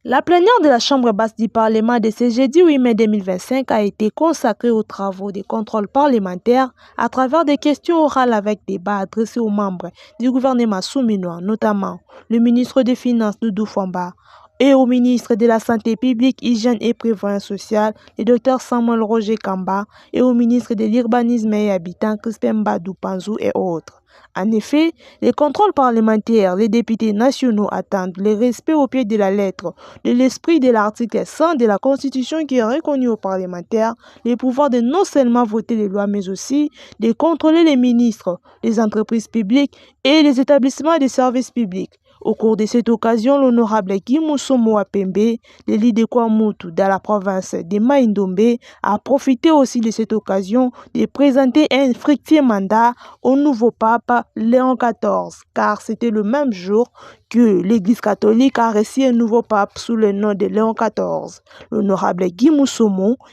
La plénière de la Chambre basse du Parlement de ce jeudi 8 mai 2025 a été consacrée aux travaux de contrôle parlementaire à travers des questions orales avec débat adressés aux membres du gouvernement souminois, notamment le ministre des Finances Doudou Famba et au ministre de la Santé publique, Hygiène et Prévoyance sociale, le Dr Samuel Roger Kamba, et au ministre de l'Urbanisme et Habitat, Crispin Mbadou Panzou et autres. En effet, les contrôles parlementaires, les députés nationaux attendent le respect au pied de la lettre de l'esprit de l'article 100 de la Constitution qui a reconnu aux parlementaires le pouvoir de non seulement voter les lois, mais aussi de contrôler les ministres, les entreprises publiques et les établissements de services publics. Au cours de cette occasion, l'honorable Guimousso Apembe, de l'île Kwamoutou dans la province de Maïndombe, a profité aussi de cette occasion de présenter un fructueux mandat au nouveau pape Léon XIV, car c'était le même jour que l'Église catholique a reçu un nouveau pape sous le nom de Léon XIV. L'honorable Guimousso,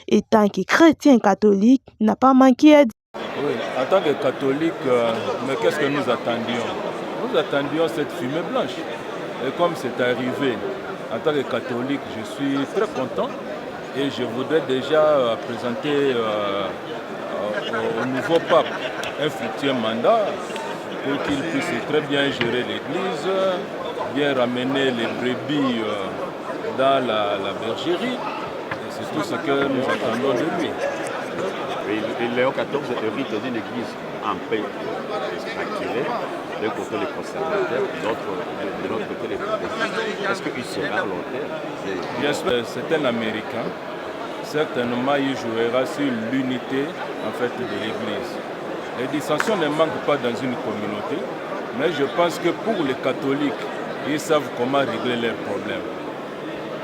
étant que chrétien catholique, n'a pas manqué à dire. Oui, en tant que catholique, mais qu'est-ce que nous attendions? Nous attendions cette fumée blanche. Et comme c'est arrivé, en tant que catholique, je suis très content et je voudrais déjà présenter au nouveau pape un futur mandat pour qu'il puisse très bien gérer l'Église, bien ramener les brebis dans la bergerie. Et c'est tout ce que nous attendons de lui. Et Léon XIV hérite d'une église en paix fracturée, d'un côté les conservateurs, de l'autre côté les progressistes. Est-ce qu'il sera à long terme? Bien sûr, c'est un Américain. Certainement, il jouera sur l'unité en fait, de l'Église. Les dissensions ne manquent pas dans une communauté, mais je pense que pour les catholiques, ils savent comment régler leurs problèmes.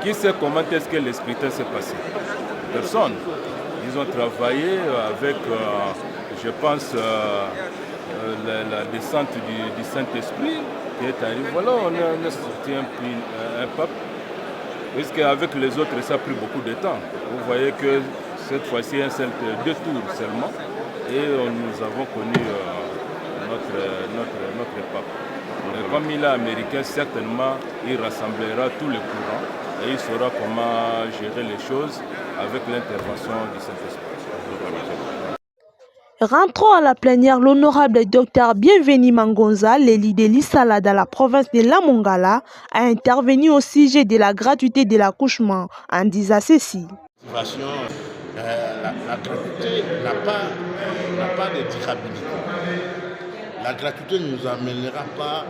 Qui sait comment est-ce que l'Esprit s'est passé? Personne. Ils ont travaillé avec, je pense, la descente du Saint-Esprit qui est arrivé. Voilà, on a sorti un pape. Puisqu'avec les autres, ça a pris beaucoup de temps. Vous voyez que cette fois-ci, deux tours seulement. Et nous avons connu notre pape. Et comme il est américain, certainement, il rassemblera tous les courants et il saura comment gérer les choses avec l'intervention du Saint-Esprit. Rentrons à la plénière, l'honorable docteur Bienvenu Mangonza, l'élu de l'Issala dans la province de La Mongala, a intervenu au sujet de la gratuité de l'accouchement en disant ceci. La gratuité n'a pas de durabilité. La gratuité ne nous amènera pas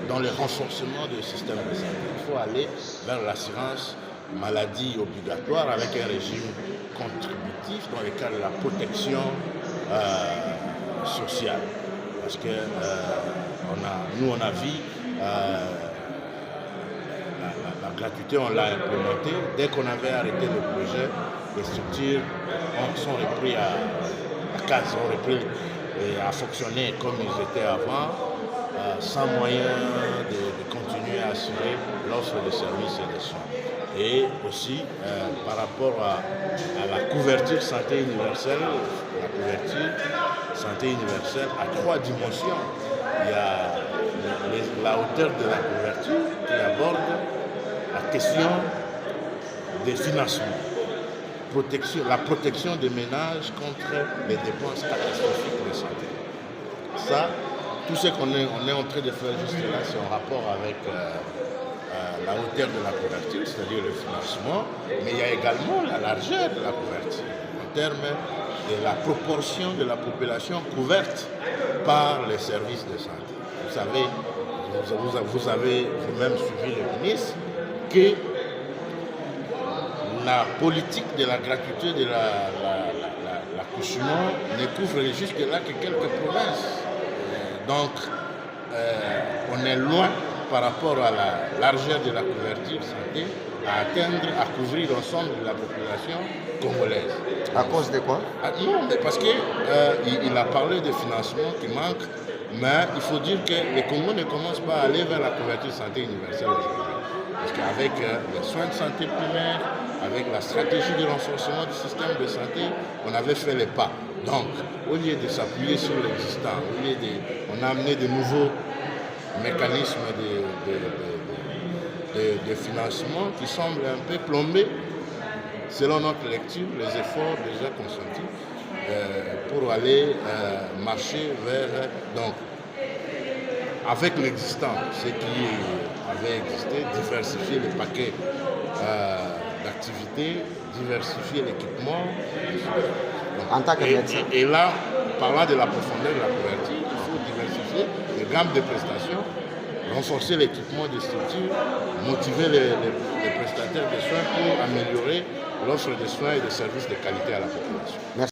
dans le renforcement du système de santé. Il faut aller vers l'assurance maladie obligatoire avec un régime contributif dans le cadre de la protection sociale. Parce que nous, on a vu la gratuité, on l'a implémentée. Dès qu'on avait arrêté le projet, les structures sont repris à case, ont repris à fonctionner comme ils étaient avant, sans moyen de continuer à assurer l'offre de services et de soins. Et aussi par rapport à la couverture santé universelle, la couverture santé universelle a trois dimensions. Il y a la hauteur de la couverture qui aborde la question des financements, la protection des ménages contre les dépenses catastrophiques de santé. Ça, tout ce qu'on est en train de faire juste là, c'est en rapport avec la hauteur de la couverture, c'est-à-dire le financement, mais il y a également la largeur de la couverture, en termes de la proportion de la population couverte par les services de santé. Vous savez, vous avez vous-même suivi le ministre, que la politique de la gratuité de l'accouchement ne couvre jusque-là que quelques provinces. Donc, on est loin par rapport à la largeur de la couverture santé à couvrir l'ensemble de la population congolaise. À cause de quoi? Non, mais parce qu'il a parlé de financement qui manque, mais il faut dire que les Congos ne commencent pas à aller vers la couverture santé universelle aujourd'hui. Parce qu'avec les soins de santé primaires, avec la stratégie de renforcement du système de santé, on avait fait les pas. Donc, au lieu de s'appuyer sur l'existant, on a amené de nouveaux mécanismes de financement qui semblent un peu plomber, selon notre lecture, les efforts déjà consentis pour aller marcher vers, donc, avec l'existant, ce qui avait existé, diversifier les paquets d'activités, diversifier l'équipement. En tant que médecin. Et là, parlant de la profondeur de la couverture, il faut diversifier les gammes de prestations, renforcer l'équipement des structures, motiver les prestataires de soins pour améliorer l'offre de soins et de services de qualité à la population. Merci.